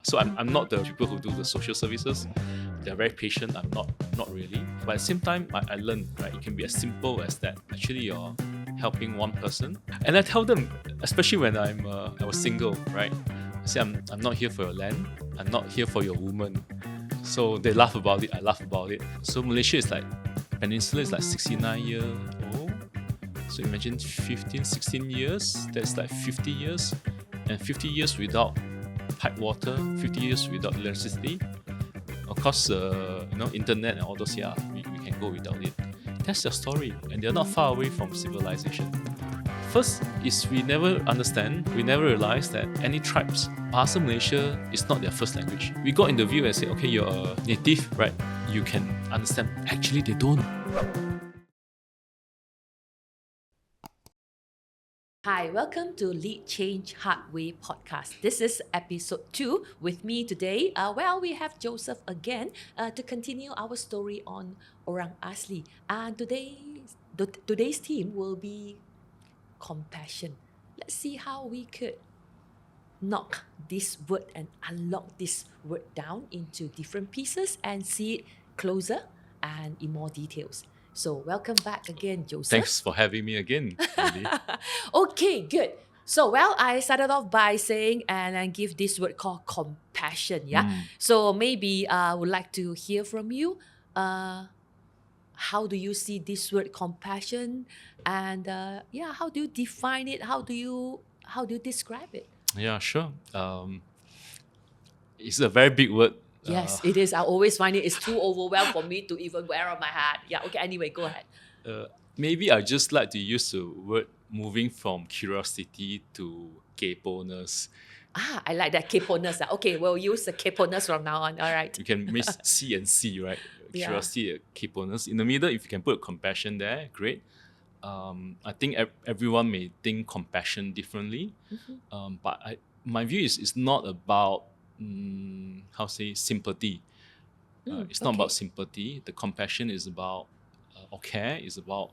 So I'm not the people who do the social services. They're very patient. I'm not really. But at the same time, I learned, right? It can be as simple as that. Actually, you're helping one person, and I tell them, especially when I was single, right? I say I'm not here for your land. I'm not here for your woman. So they laugh about it. I laugh about it. So Malaysia is like Peninsula is like 69 years old. So imagine 15, 16 years. That's like 50 years, and 50 years without pipe water, 50 years without electricity. Of course, internet and all those, yeah, we can go without it. That's their story, and they're not far away from civilization. First is we never understand, we never realize that any tribes, Bahasa Malaysia is not their first language. We got in the view and say, okay, you're a native, right? You can understand. Actually, they don't. Hi, welcome to Lead Change Hard Way podcast. This is episode 2 with me today. We have Joseph again to continue our story on Orang Asli. And today's theme will be compassion. Let's see how we could knock this word and unlock this word down into different pieces and see it closer and in more details. So welcome back again, Joseph. Thanks for having me again, Lily. Okay, good. So, I started off by saying and I give this word called compassion. Yeah. So maybe I would like to hear from you. How do you see this word compassion? And how do you define it? How do you describe it? Yeah, sure. It's a very big word. Yes, it is. I always find it's too overwhelmed for me to even wear on my hat. Yeah. Okay. Anyway, go ahead. Maybe I just like to use the word moving from curiosity to kayponess. I like that kayponess. Okay, we'll use the kayponess from now on. All right. You can mix C and C, right? Yeah. Curiosity and kayponess. In the middle, if you can put compassion there, great. I think everyone may think compassion differently. But my view is it's not about, sympathy. It's not about sympathy. The compassion is about, or care is about,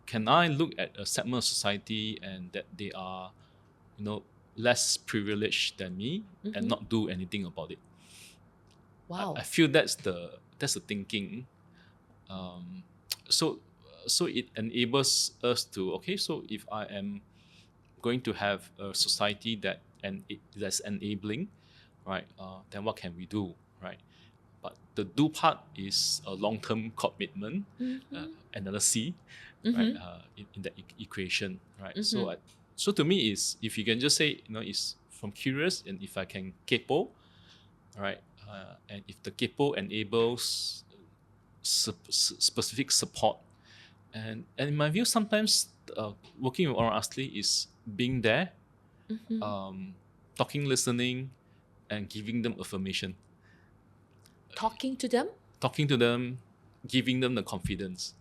can I look at a segment of society and that they are, less privileged than me and not do anything about it? Wow. I feel that's the thinking. So it enables us to, okay, so if I am going to have a society that's enabling, right? Then what can we do, right? But the do part is a long-term commitment, another C, right? In that equation, right? So to me is, if you can just say, is from curious, and if I can kepo, right? And if the kepo enables specific support, and in my view, sometimes working with Orang Asli is being there, talking, listening, and giving them affirmation. Talking to them? Talking to them, giving them the confidence.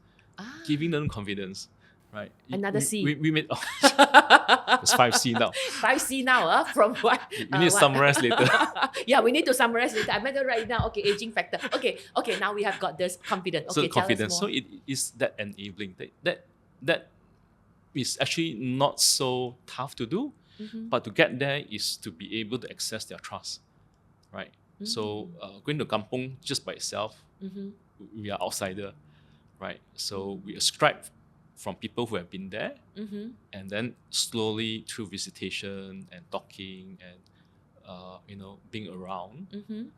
Giving them confidence, right? Another C. We made, it's 5C now. 5C now, from what? We need to summarize later. Yeah, we need to summarize later. I better write it down. Okay, aging factor. Okay, now we have got this confidence. Okay, So confidence. Tell us So more. it is that enabling. That is actually not so tough to do, but to get there is to be able to access their trust, right? So going to kampong just by itself, we are outsider, right? So we ascribe from people who have been there, and then slowly through visitation and talking and being around, and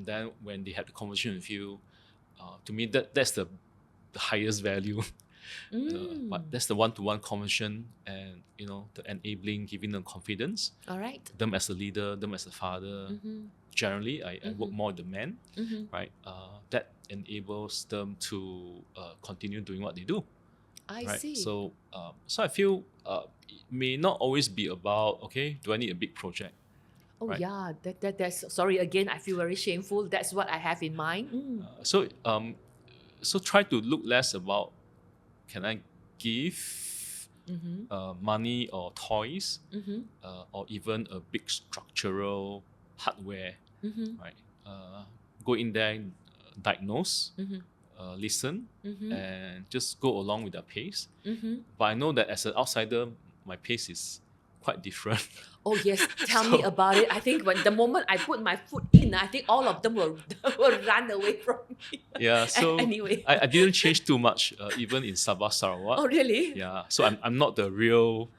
then when they have the conversation with you, to me that's the highest value. But that's the one-to-one conversation, and the enabling, giving them confidence. All right. Them as a leader, them as a father. Generally, I work more with the men, right? That enables them to continue doing what they do. I Right? see. So I feel it may not always be about, okay, do I need a big project? Oh right. yeah, that's sorry again. I feel very shameful. That's what I have in mind. So try to look less about, can I give money or toys, or even a big structural hardware, right? Go in there, diagnose, listen, and just go along with their pace. But I know that as an outsider, my pace is quite different. Oh yes, tell me So, about it. I think when the moment I put my foot in, I think all of them will run away from me. yeah, so Anyway. I didn't change too much, even in Sabah, Sarawak. Oh really? Yeah, so I'm not the real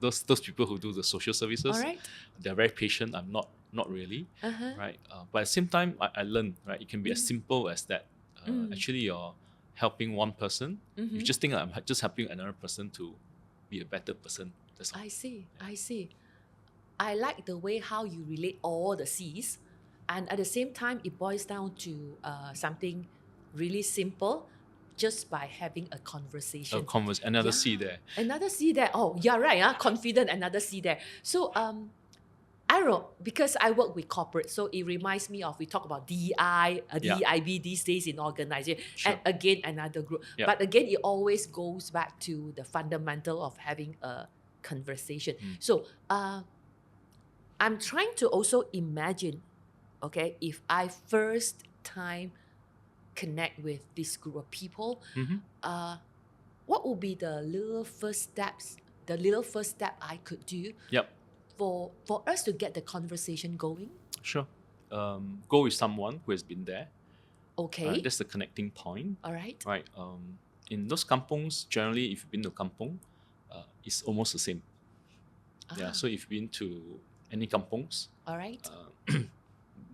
those people who do the social All services. right. They're very patient. I'm not really, Uh-huh. right? But at the same time, I learned, right. It can be as Mm. simple as that. Mm. Actually, you're helping one person. You Mhm. just think I'm just helping another person to be a better person. That's all. I see. I see. I like the way how you relate all the C's, and at the same time, it boils down to something really simple, just by having a conversation. Another Yeah, C there. another C there. Oh, yeah, right. Confident. Another C there. So I don't know, because I work with corporate, so it reminds me of we talk about DEI, Yeah. DEIB these days in organization, Sure. and again another group. Yeah. But again, it always goes back to the fundamental of having a conversation. So I'm trying to also imagine, okay, if I first time connect with this group of people, what would be the little first steps, I could do Yep. for us to get the conversation going? Sure. Go with someone who has been there. Okay. Right? That's the connecting point. All right. Right. In those kampungs, generally, if you've been to kampung, it's almost the same. Yeah. So if you've been to any kampungs, All right.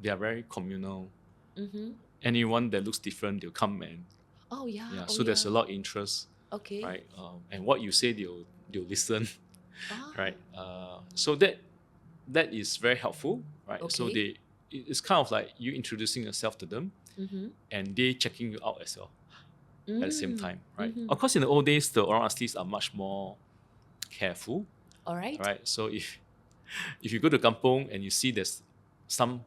they are very communal. Mm-hmm. Anyone that looks different, they'll come and Oh yeah. yeah. Oh, So there's a yeah. lot of interest, Okay. right? And what you say, they'll listen, Ah, right? So that is very helpful, right? So Okay. it's kind of like you introducing yourself to them, Mm-hmm. and they checking you out as well at the same time, right? Mhm. Of course, in the old days, the Orang Aslis are much more careful, All right. right? So if you go to kampung and you see there's some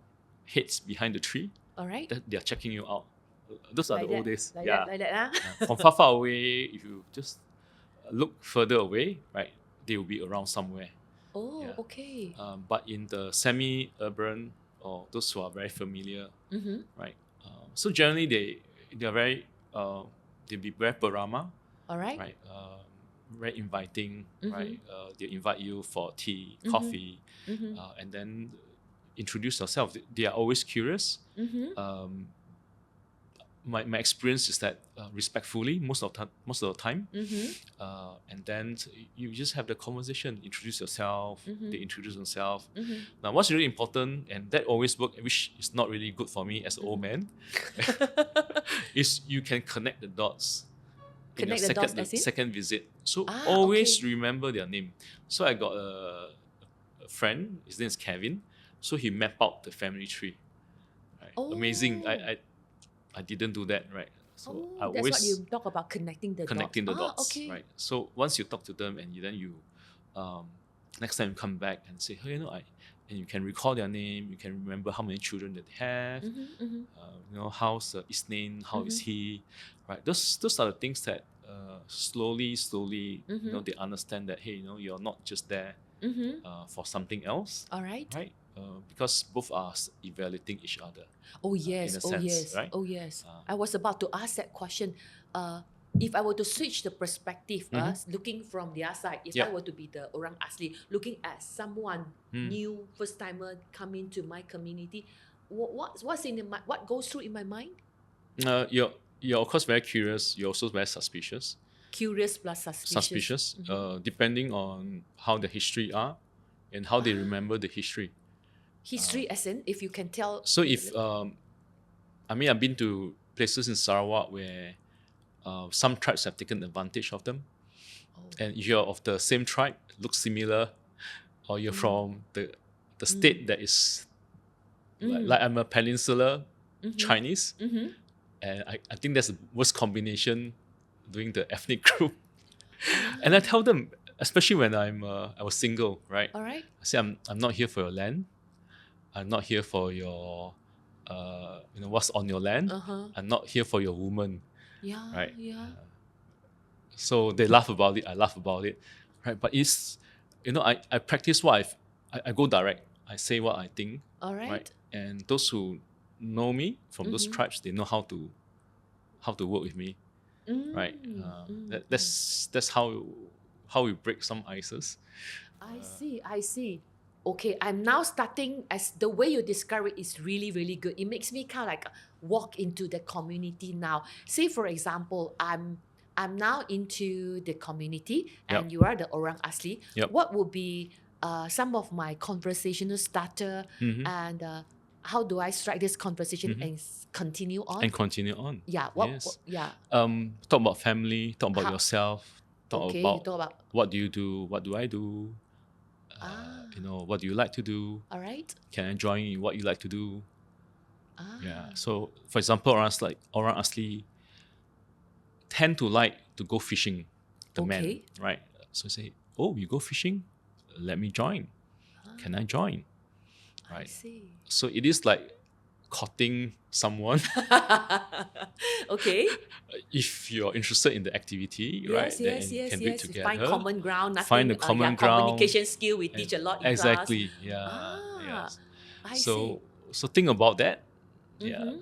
heads behind the tree, All right. that they are checking you out. Those are Like the old that. days. Like Yeah. that. Like that. From far away, if you just look further away, right, they will be around somewhere. Oh, Yeah. okay. But in the semi-urban or those who are very familiar, Mm-hmm. right? So generally they're very they'll be very perama, All right. right? Very inviting, Mhm. right? They invite you for tea, Mhm. coffee, Mm-hmm. and then introduce yourself. They are always curious. Mm-hmm. My experience is that respectfully most of the time, Mm-hmm. and then you just have the conversation, introduce yourself, Mhm. they introduce themselves. Mm-hmm. Now what's really important, and that always work, which is not really good for me as an old man, is you can connect the dots in your Connect the dots as in? second visit. So Ah, always okay. remember their name. So I got a friend, his name is Kevin, so he mapped out the family tree. Right? Amazing. Oh. I didn't do that, right? So I That's what always you talk about, connecting the connecting the dots. dots, Okay. right? So once you talk to them and then you next time you come back and say, hey, and you can recall their name, you can remember how many children that they have, Mm-hmm. Mm-hmm. how's his name, how is he, right? Those are the things that slowly, they understand that, hey, you're not just there Mm-hmm. for something else, All right. right? Because both are evaluating each other. Oh yes. in a Oh sense, yes. right? Oh yes. Uh, I was about to ask that question. If I were to switch the perspective, looking from the other side, if I Yep. were to be the Orang Asli, looking at someone new, first timer coming to my community, what's in my, what goes through in my mind? You're of course very curious. You're also very suspicious. Curious plus suspicious. Depending on how the history are and how they remember the history. History, as in, if you can tell. So if I've been to places in Sarawak where some tribes have taken advantage of them, and if you're of the same tribe, look similar, or you're from the state that is like I'm a peninsular Chinese, and I think that's the worst combination doing the ethnic group. And I tell them, especially when I was single, right? All right. I say I'm not here for your land. I'm not here for your what's on your land. I'm not here for your woman, Yeah. right? Yeah. So they laugh about it. I laugh about it, right? But it's I practice what I go direct. I say what I think, All right. And those who know me from those tribes, they know how to work with me, right? That's how how we break some ices. I see. Okay, I'm now starting as the way you describe it is really, really good. It makes me kind of like walk into the community now. Say for example, I'm now into the community and Yep. you are the Orang Asli. Yep. What would be some of my conversational starter Mm-hmm. and how do I strike this conversation and continue on? And continue on. Yeah, Yes. yeah. Talk about family, talk about How, yourself, talk okay, you about talk about what do you do, what do I do, what do you like to do, all right. can I join you, what you like to do. Ah, Yeah. So for example, Orang Asli tend to like to go fishing, the men, okay. right? So say, oh, you go fishing? Let me join. Can I join? I Right. see. So it is like courting someone. Okay. If you're interested in the activity, right, then and you can do it together. Find common ground. Find Nothing. the common ground. Communication skill. We and- teach a lot in class. exactly. Yeah. Ah, Yes. I So see. so think about that. Yeah.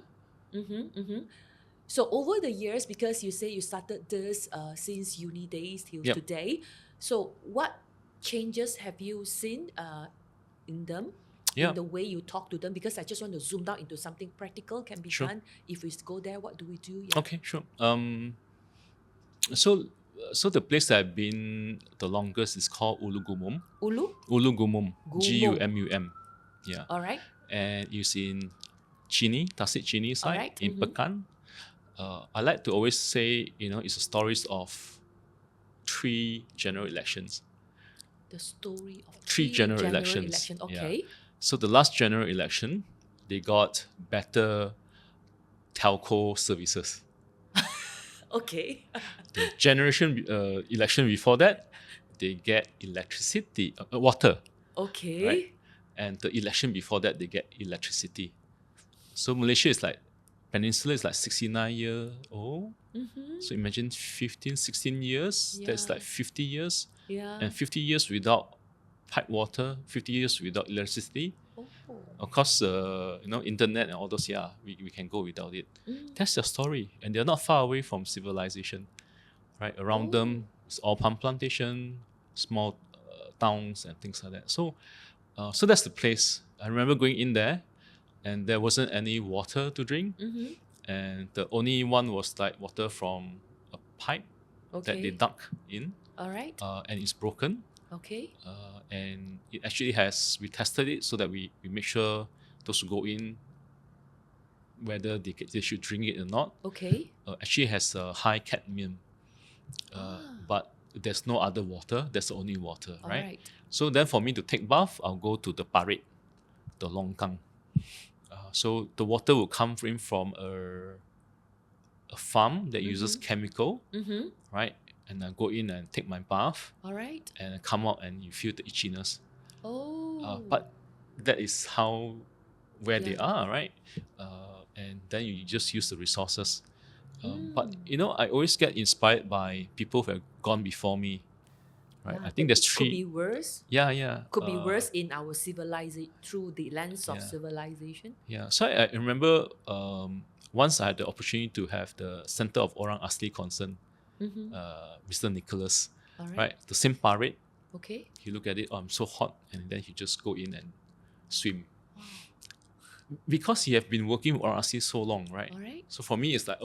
So over the years, because you say you started this since uni days till Yep. today, so what changes have you seen in them? Yeah. In the way you talk to them, because I just want to zoom down into something practical can be Sure. done. If we go there, what do we do? Yeah. Okay. Sure. So the place that I've been the longest is called Ulu Gumum. Ulu? Ulu Gumum. Gumum. Gumum. Yeah. All right. And it's in Chini, Tasik Chini side, Alright, in Pekan. I like to always say, it's a stories of 3 general elections. The story of 3 general elections. election. Yeah. Okay. So the last general election, they got better telco services. Okay. The generation election before that, they get electricity, water, Okay. right? And the election before that, they get electricity. So Malaysia is like, Peninsula is like 69 years old. So imagine 15, 16 years, that's Yeah. like 50 years. Yeah. And 50 years without pipe water, 50 years without electricity. Oh. Of course, internet and all those, we can go without it. That's their story. And they're not far away from civilization, right? Around them, it's all palm plantation, small towns and things like that. So that's the place. I remember going in there and there wasn't any water to drink. And the only one was like water from a pipe that they Okay. dug in, All right. and it's broken. Okay. And it actually we tested it so that we make sure those who go in, whether they should drink it or not, Okay. actually has a high cadmium. But there's no other water, that's the only water, All right? right. So then for me to take bath, I'll go to the parit, the longkang. So the water will come in from a farm that uses chemical, right? And I go in and take my bath All right. and I come out and you feel the itchiness. Oh. But that is where they Yeah. are, right? And then you just use the resources. But I always get inspired by people who have gone before me, right? Yeah, I think there's it 3. Could be worse. Yeah. Could be worse in our civilization through the lens of Yeah. civilization. Yeah. So I remember once I had the opportunity to have the Center of Orang Asli concern, Mr. Nicholas, All right. right? The same parade. Okay. He look at it, I'm so hot, and then he just go in and swim. Because he have been working with Orang Asli so long, right? All right. So for me, it's like,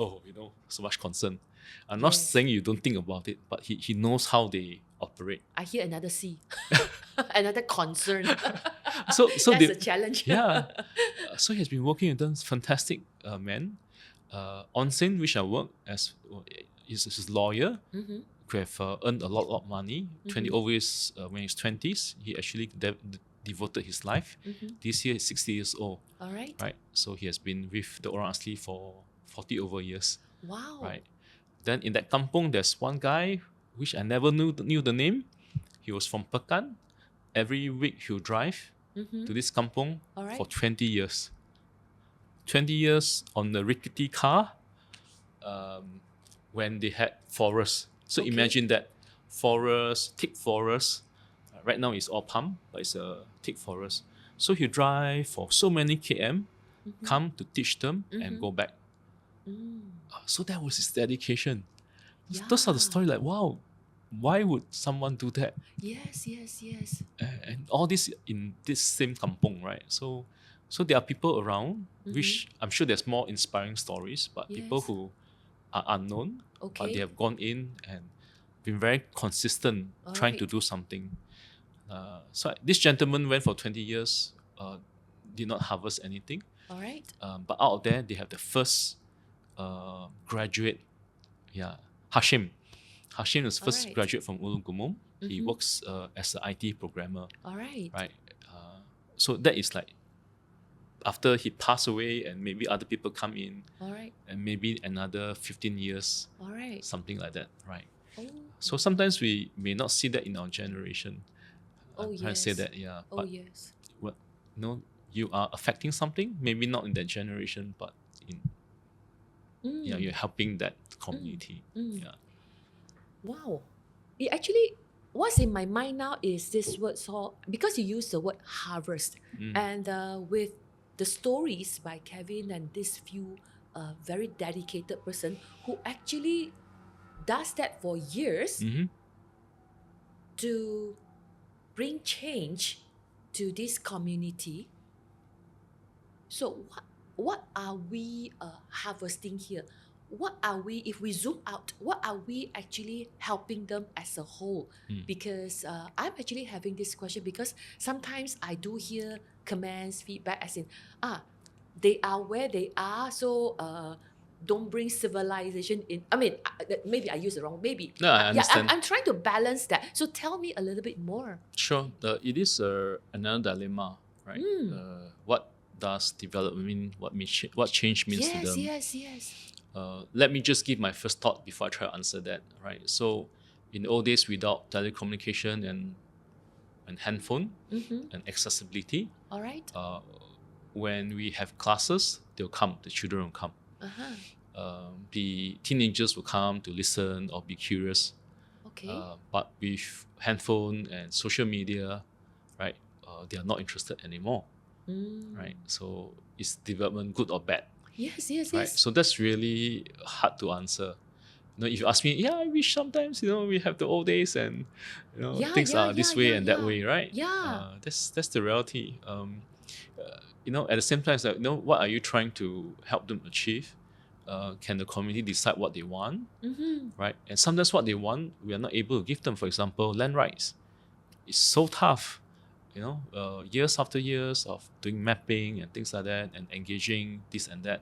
so much concern. I'm not saying you don't think about it, but he knows how they operate. I hear another C. Another concern. So That's a challenge. Yeah. So he has been working with them, fantastic man. Onsen, which I work as, is his lawyer, who have earned a lot of money. 20 always when he's 20s, he actually devoted his life. This year he's 60 years old. All right. Right. So he has been with the Orang Asli for 40 over years. Wow. Right. Then in that kampung, there's one guy which I never knew the name. He was from Pekan. Every week he'll drive to this kampung All right. for 20 years. 20 years on the rickety car, when they had forests. So Okay. imagine that thick forest. Right now it's all palm, but it's a thick forest. So he drive for so many km, come to teach them and go back. So that was his dedication. Those are the stories like, wow, why would someone do that? Yes, yes, yes. And all this in this same kampong, right? So there are people around, which I'm sure there's more inspiring stories, but people Yes. who are unknown, but they Okay. have gone in and been very consistent All trying to right. do something. So this gentleman went for 20 years, did not harvest anything. All right. But out of there, they have the first graduate, Hashim. Hashim is All first right. graduate from Ulun Gumum. He works as an IT programmer, All right. right? So that is like after he passed away, and maybe other people come in, All right. and maybe another 15 years, All right. something like that, right? Oh. So sometimes we may not see that in our generation. Oh, I'm trying to say yes. that, yeah. Oh, But yes. what, you are affecting something, maybe not in that generation, but in you're helping that community. Yeah. Wow. It actually, what's in my mind now is this word, so because you use the word harvest, and with the stories by Kevin and this few very dedicated person who actually does that for years to bring change to this community. So what are we harvesting here? What are we, if we zoom out, what are we actually helping them as a whole? Because I'm actually having this question because sometimes I do hear comments, feedback as in, they are where they are, so don't bring civilization in. I mean, maybe I use the wrong, maybe. No, I Yeah, understand. I'm trying to balance that. So tell me a little bit more. Sure. It is another dilemma, right? What does development mean? What change means to Yes, them? yes, yes. Let me just give my first thought before I try to answer that, right? So, in the old days, without telecommunication and handphone and accessibility, All right. when we have classes, they'll come. The children will come. The teenagers will come to listen or be curious. Okay. But with handphone and social media, right, they are not interested anymore, right? So is development good or bad, Yes, yes, right? yes. So that's really hard to answer. If you ask me, yeah, I wish sometimes we have the old days and Yeah, things yeah, are yeah, this way yeah, and that yeah. way, right? Yeah. That's the reality. At the same time, it's like, what are you trying to help them achieve? Can the community decide what they want? Right? And sometimes what they want, we are not able to give them. For example, land rights. It's so tough, years after years of doing mapping and things like that and engaging this and that.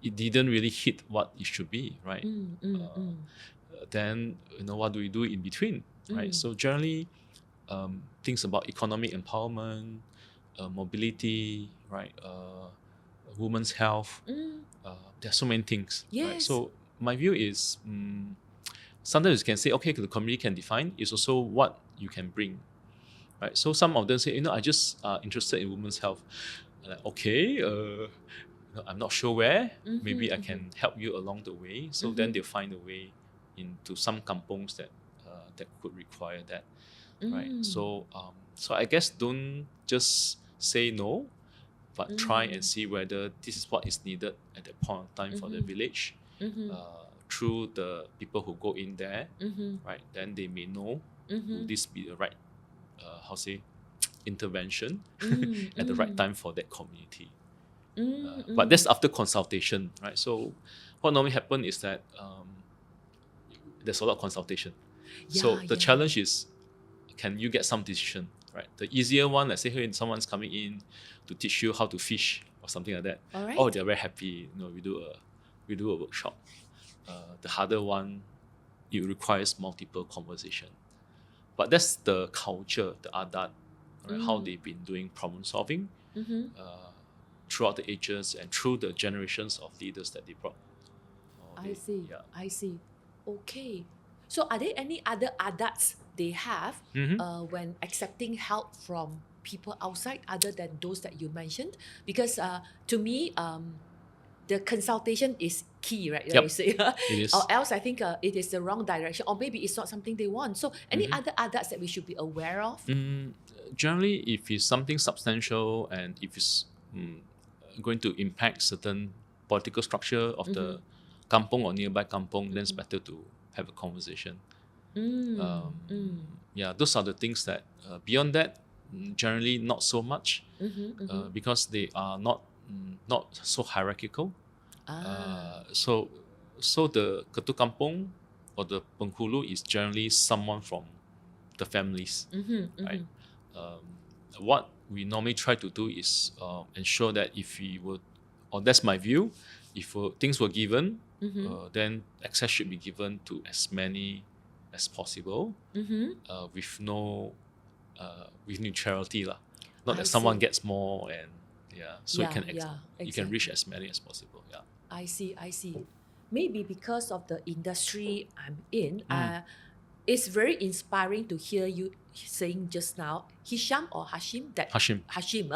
It didn't really hit what it should be, right? Then, what do we do in between, right? So generally, things about economic empowerment, mobility, right? Women's health. There are so many things, right? Yes. So my view is, sometimes you can say, okay, the community can define. It's also what you can bring, right? So some of them say, I just interested in women's health. Like, okay, I'm not sure where. Maybe I can help you along the way. So then they'll find a way into some kampongs that could require that, right? So I guess don't just say no, but try and see whether this is what is needed at that point of time for the village. Through the people who go in there, right? Then they may know will this be the right, intervention at the right time for that community. But that's after consultation, right? So what normally happens is that there's a lot of consultation. So the challenge is, can you get some decision, right? The easier one, let's say, hey, someone's coming in to teach you how to fish or something like that. All right. Oh, they're very happy. We do a workshop. The harder one, it requires multiple conversation. But that's the culture, the adat, right? How they've been doing problem solving throughout the ages and through the generations of leaders that they brought. I see. Yeah. I see. Okay. So are there any other adats they have when accepting help from people outside other than those that you mentioned? Because to me, the consultation is key, right? Yep. You say, It is. or else I think it is the wrong direction, or maybe it's not something they want. So any other adats that we should be aware of? Generally, if it's something substantial and if it's going to impact certain political structure of the kampong or nearby kampong, then it's better to have a conversation. Yeah, those are the things that beyond that, generally not so much, because they are not so hierarchical. So the Ketua Kampung or the Penghulu is generally someone from the families, right? Um, what we normally try to do is ensure that if we would, or that's my view, if things were given, then access should be given to as many as possible, with no with neutrality lah. Not I that someone see. gets more and so you Yeah, can yeah, you can reach exactly. as many as possible. Yeah. I see, I see. Maybe because of the industry I'm in, it's very inspiring to hear you saying just now, Hisham or Hashim, that Hashim. Hashim,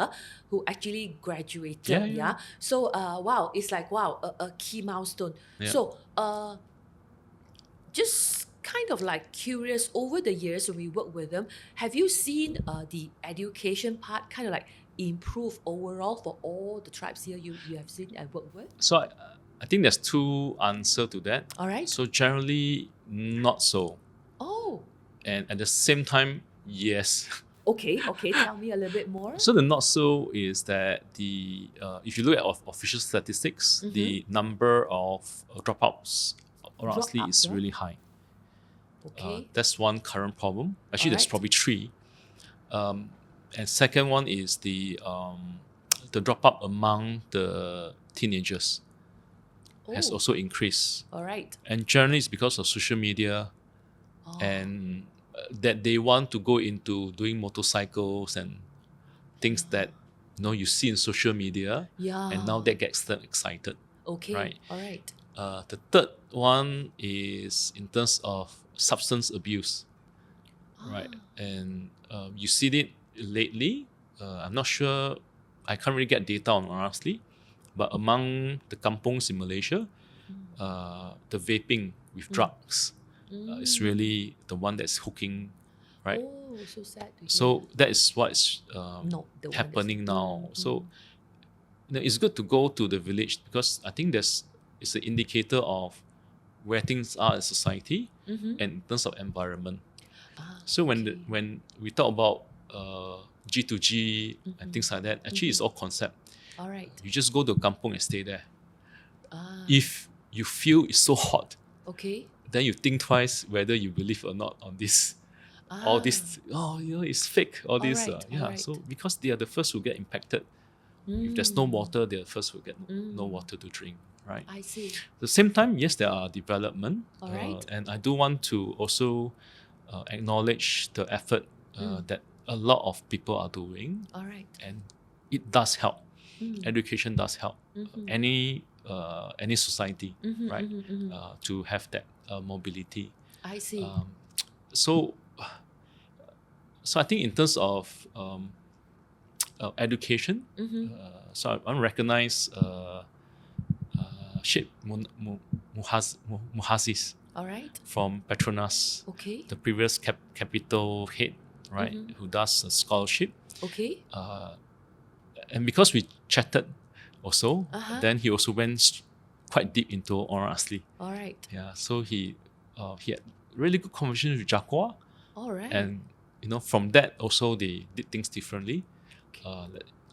who actually graduated. Yeah, yeah. So, wow, it's like, wow, a key milestone. Yeah. So, just kind of like curious, over the years when we work with them, have you seen the education part kind of like improve overall for all the tribes here you have seen and worked with? So I think there's two answers to that. All right. So generally not so, Oh, and at the same time yes. okay. Tell me a little bit more. So the not so is that the if you look at official statistics, the number of dropouts Orang Asli is Dropouts, really high. Okay. That's one current problem. Actually, there's Alright. probably three. And second one is the dropout among the teenagers has Oh, also increased. all right. And generally, it's because of social media Oh, and that they want to go into doing motorcycles and things that you see in social media, yeah. and now that gets them excited. Okay. right. All right. The third one is in terms of substance abuse, right? And you see it lately. I'm not sure. I can't really get data on honestly, but among the kampungs in Malaysia, the vaping with drugs is really the one that's hooking, right? Oh, so sad to hear. So that is what's No, the one happening that's- now. So it's good to go to the village because I think it's an indicator of where things are in society and in terms of environment. So when we talk about G2G and things like that, actually it's all concept. All right. You just go to kampung and stay there. Ah, If you feel it's so hot, okay. then you think twice whether you believe or not on this. All this, it's fake. All this, Alright, alright. So because they are the first who get impacted. If there's no water, they're the first who get no water to drink, right? I see. At the same time, yes, there are development, Alright. and I do want to also acknowledge the effort that a lot of people are doing, All right. and it does help. Education does help any society, right? To have that mobility. I see. So I think in terms of education, so I want to recognize Sheikh Muhazis All right. from Petronas, Okay. the previous capital head, right, who does a scholarship. Okay. And because we chatted also, then he also went quite deep into Orang Asli. All right. Yeah, so he had really good conversations with Jakwa, All right. and from that also they did things differently.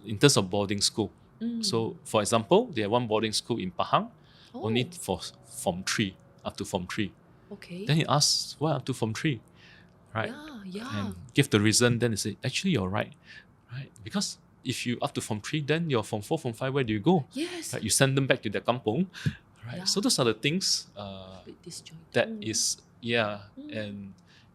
In terms of boarding school. So for example, they have one boarding school in Pahang, only for Form 3, up to Form 3. Okay. Then he asked, why up to Form 3? Right? Yeah. And give the reason, then they say, actually you're right. Right? Because if you up to Form 3, then your Form 4, Form 5, where do you go? Yes. Right? You send them back to their kampung. Right? Yeah. So those are the things Bit disjointed. that is,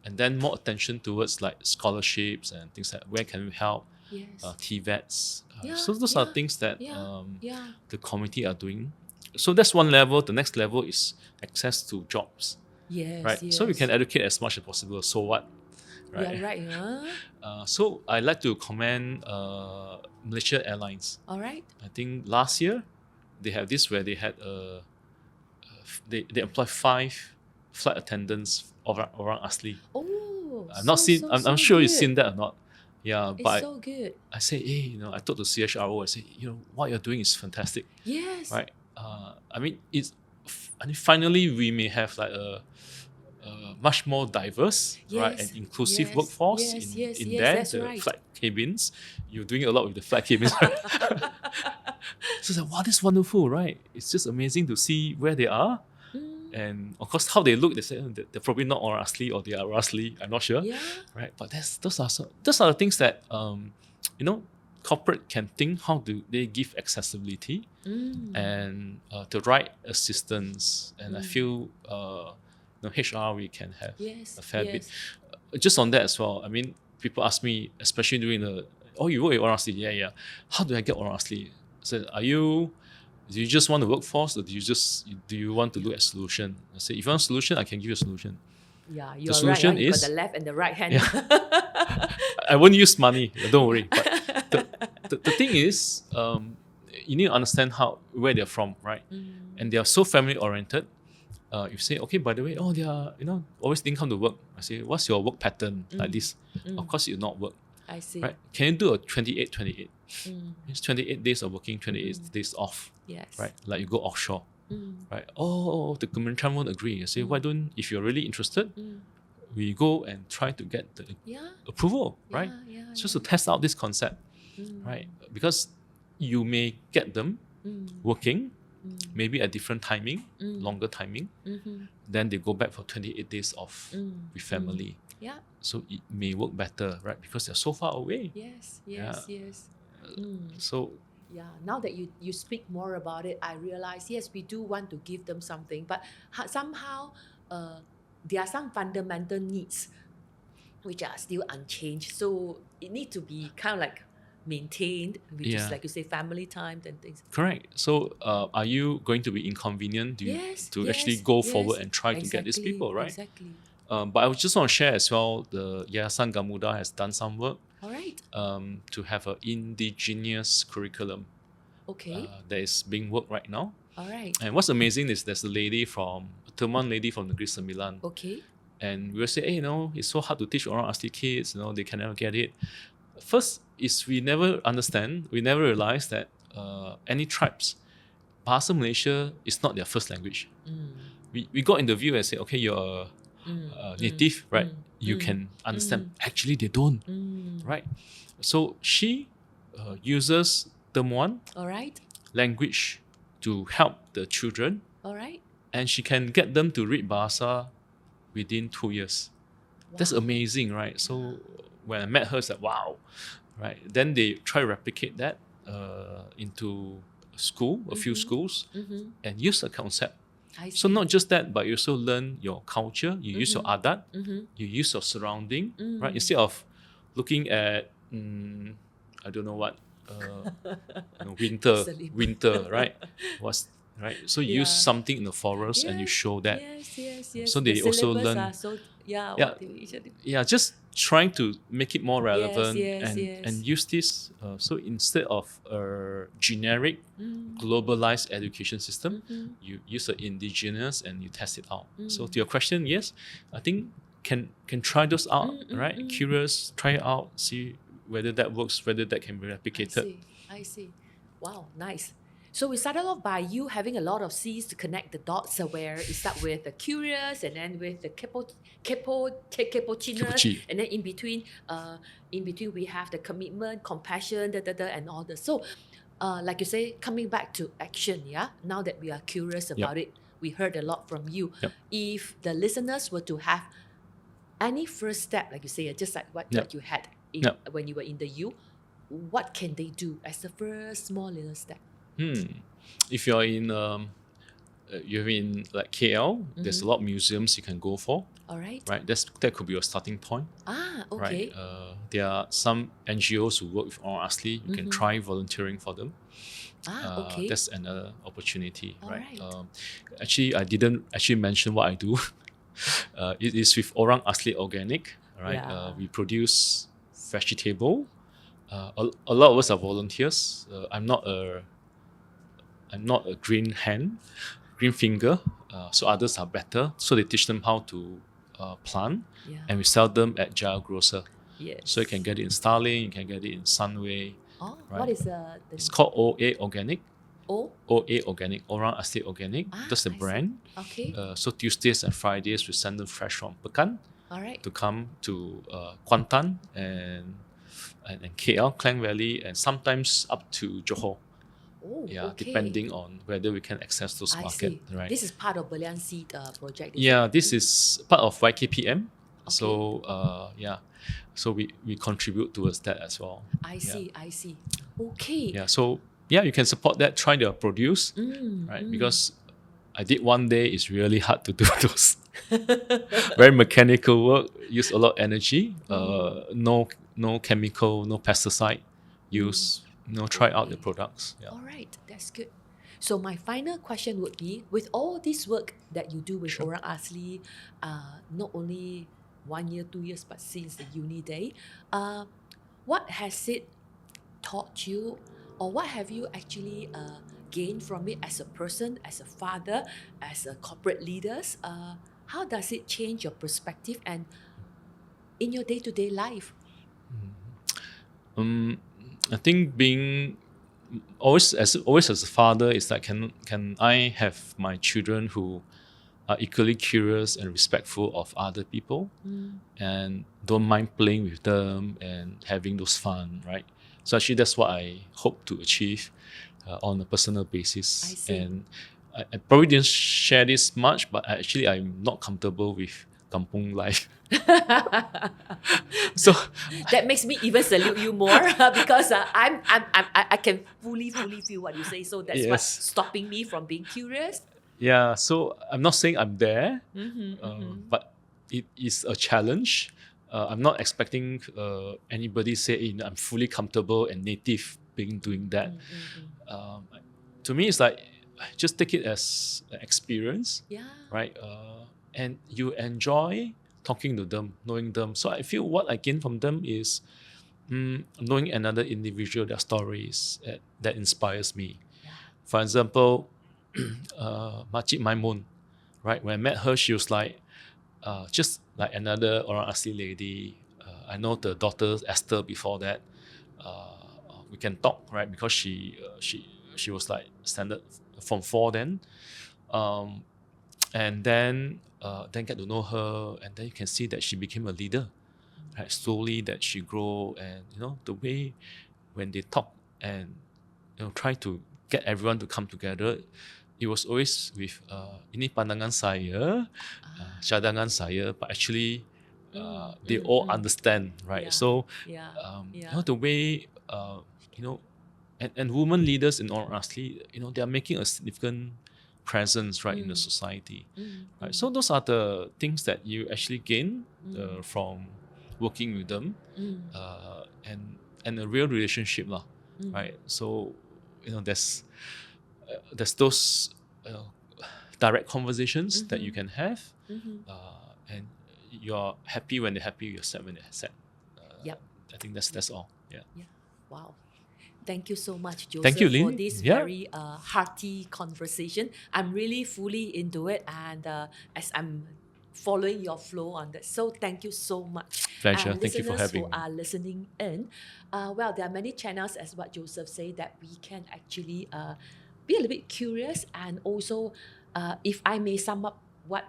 and then more attention towards like scholarships and things like where can we help, Yes. TVETs. Yeah, So those are yeah, things that yeah. the community are doing. So that's one level. The next level is access to jobs, Yes. right? Yes. So we can educate as much as possible. So what? Right. Yeah. Right. So I like to commend Malaysia Airlines. All right. I think last year they have this where they had they employ 5 flight attendants of Orang Asli. Oh. I've not seen. I'm sure you've seen that or not. Yeah, It's but so good. I say, hey, I talked to CHRO. I say, what you're doing is fantastic, Yes. right? I mean, finally we may have like a much more diverse, right, and inclusive yes, workforce yes, in yes, there. that's The right. flight cabins, you're doing a lot with the flight cabins, right? So it's like, wow, this is wonderful, right? It's just amazing to see where they are. Mm, And of course, how they look, they say they're probably not Orang Asli or they are Orang Asli. I'm not sure, yeah. right? But those are the things that you know, corporate can think. How do they give accessibility Mm, and the right assistance? And I mm. feel HR we can have Yes, a fair bit. yes. Just on that as well. I mean, people ask me, especially during you work with Orang Asli, yeah. How do I get Orang Asli? So do you just want the workforce, or do you want to look at solution? I say, if you want a solution, I can give you a solution. Yeah, The you're right. solution You got is, the left and the right hand. yeah, I won't use money, don't worry. But the thing is, you need to understand where they're from, right? And they are so family oriented. You say, okay, by the way, they are, always didn't come to work. I say, what's your work pattern like this? Of course, you not work, I see. right? Can you do a 28-28? Mm, It's 28 days of working, 28 days off, yes. right? Like you go offshore, Mm, right? The Kementerian won't agree. I say, why don't, if you're really interested, mm. we go and try to get the Yeah. approval, right? Yeah, Just to test out this concept, right? Because you may get them working, maybe at different timing, longer timing, then they go back for 28 days off with family. Yeah. So it may work better, right? Because they're so far away. Yes. Yeah. Yes. So Yeah, now that you speak more about it, I realize, yes, we do want to give them something, but somehow there are some fundamental needs which are still unchanged. So it needs to be kind of like maintained, which is Yeah. like you say, family time and things. correct. So are you going to be inconvenient to actually go forward and try to get these people, right? Exactly. But I would just want to share as well, the Yayasan Gamuda has done some work All right. to have an indigenous curriculum Okay. that is being worked right now. All right. And what's amazing is there's a Teman lady from Negeri Sembilan. Okay. And we'll say, hey, it's so hard to teach Orang Asli kids, they can never get it. First is we never realize that any tribes, Bahasa Malaysia is not their first language. We got in the view and say, okay, you're a native, right? You can understand. Actually, they don't, right? So she uses Temuan All right. language to help the children, All right. and she can get them to read Bahasa within 2 years. That's Wow. amazing, right? So when I met her, it's like, wow, right? Then they try to replicate that into a few schools, and use the concept. I see. So not just that, but you also learn your culture, you use your adat, you use your surrounding, right? Instead of looking at, I don't know what, winter, right? Right? So you use Yeah. something in the forest and you show that. Yes. So The they also syllabus learn. are so Yeah. what they usually. Yeah, just trying to make it more relevant yes. and use this. So instead of a generic, globalized education system, you use the indigenous and you test it out. So to your question, yes, I think can try those out, right? Curious, try it out, see whether that works, whether that can be replicated. I see. Wow, nice. So we started off by you having a lot of C's to connect the dots, where you start with the curious and then with the capuchinous, Capuchi. and then in between we have the commitment, compassion, and all this. So like you say, coming back to action, yeah? Now that we are curious about it, we heard a lot from you. Yep. If the listeners were to have any first step, like you say, just like what you had when you were in the U, what can they do as the first small little step? If you're in like KL, there's a lot of museums you can go for. All right. Right, that could be your starting point. Okay. Right, there are some NGOs who work with Orang Asli. You can try volunteering for them. Okay. That's another opportunity, All right? right. Actually, I didn't mention what I do. It is with Orang Asli Organic, right? Yeah. We produce vegetable. A lot of us are volunteers. I'm not a green finger. So others are better. So they teach them how to plant, and we sell them at Jaya Grocer. Yes. So you can get it in Starling, you can get it in Sunway. Oh, right. what is the It's called OA Organic. OA Organic, Orang Asli Organic. That's the I see. brand. Okay. So Tuesdays and Fridays we send them fresh from Pekan All right. to come to Kuantan and KL, Klang Valley, and sometimes up to Johor. Oh, Yeah, okay. depending on whether we can access those I market, see. right? This is part of Belian Seed project. Yeah, this is part of YKPM. Okay. So so we contribute towards that as well. I see. I see. Okay. Yeah, so you can support that. Try to produce, right? Because I did one day. It's really hard to do those very mechanical work. Use a lot of energy. No chemical, no pesticide use. Try out the products. Yeah. All right, that's good. So my final question would be, with all this work that you do with Sure. Orang Asli, not only 1 year, 2 years, but since the uni day, what has it taught you, or what have you actually gained from it as a person, as a father, as a corporate leaders? How does it change your perspective and in your day-to-day life? I think being always as a father is like, can I have my children who are equally curious and respectful of other people and don't mind playing with them and having those fun, right? So actually that's what I hope to achieve on a personal basis. I see. And I probably didn't share this much, but I'm not comfortable with kampung life. So That makes me even salute you more because I can fully feel what you say. So that's Yes. what's stopping me from being curious. yeah, so I'm not saying I'm there, but it is a challenge. I'm not expecting anybody say, I'm fully comfortable and native being doing that. To me, it's like just take it as an experience, Yeah. right? And you enjoy talking to them, knowing them. So I feel what I gain from them is knowing another individual, their stories that inspires me. Yeah. For example, Makcik Maimun, right? When I met her, she was like just like another Orang Asli lady. I know the daughter Esther before that. We can talk, right? Because she was like standard from 4 then. And then get to know her, and then you can see that she became a leader, right? Slowly that she grow, and the way when they talk and try to get everyone to come together, it was always with ini pandangan saya, cadangan saya, but actually they all understand, right? Yeah. So Yeah. the way and women leaders in Orang Asli, they are making a significant presence, right, in the society, right? So those are the things that you actually gain from working with them, and a real relationship, lah, right? So there's those direct conversations that you can have, and you're happy when they're happy, you're sad when they're sad. Yep. I think that's all. Yeah. Wow. Thank you so much, Joseph, Thank you, for Lynn. this Yeah. very hearty conversation. I'm really fully into it, and as I'm following your flow on that. So thank you so much. Pleasure. And Thank you for listeners having who me. are listening in, well, there are many channels, as what Joseph said, that we can actually be a little bit curious, and also, if I may sum up what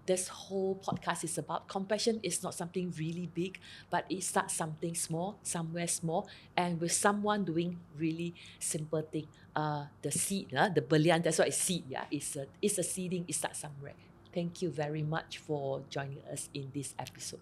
this whole podcast is about, compassion is not something really big, but it starts something small, somewhere small, and with someone doing really simple thing. The seed, the belian, that's why it's seed. Yeah, it's a seeding. It starts somewhere. Thank you very much for joining us in this episode.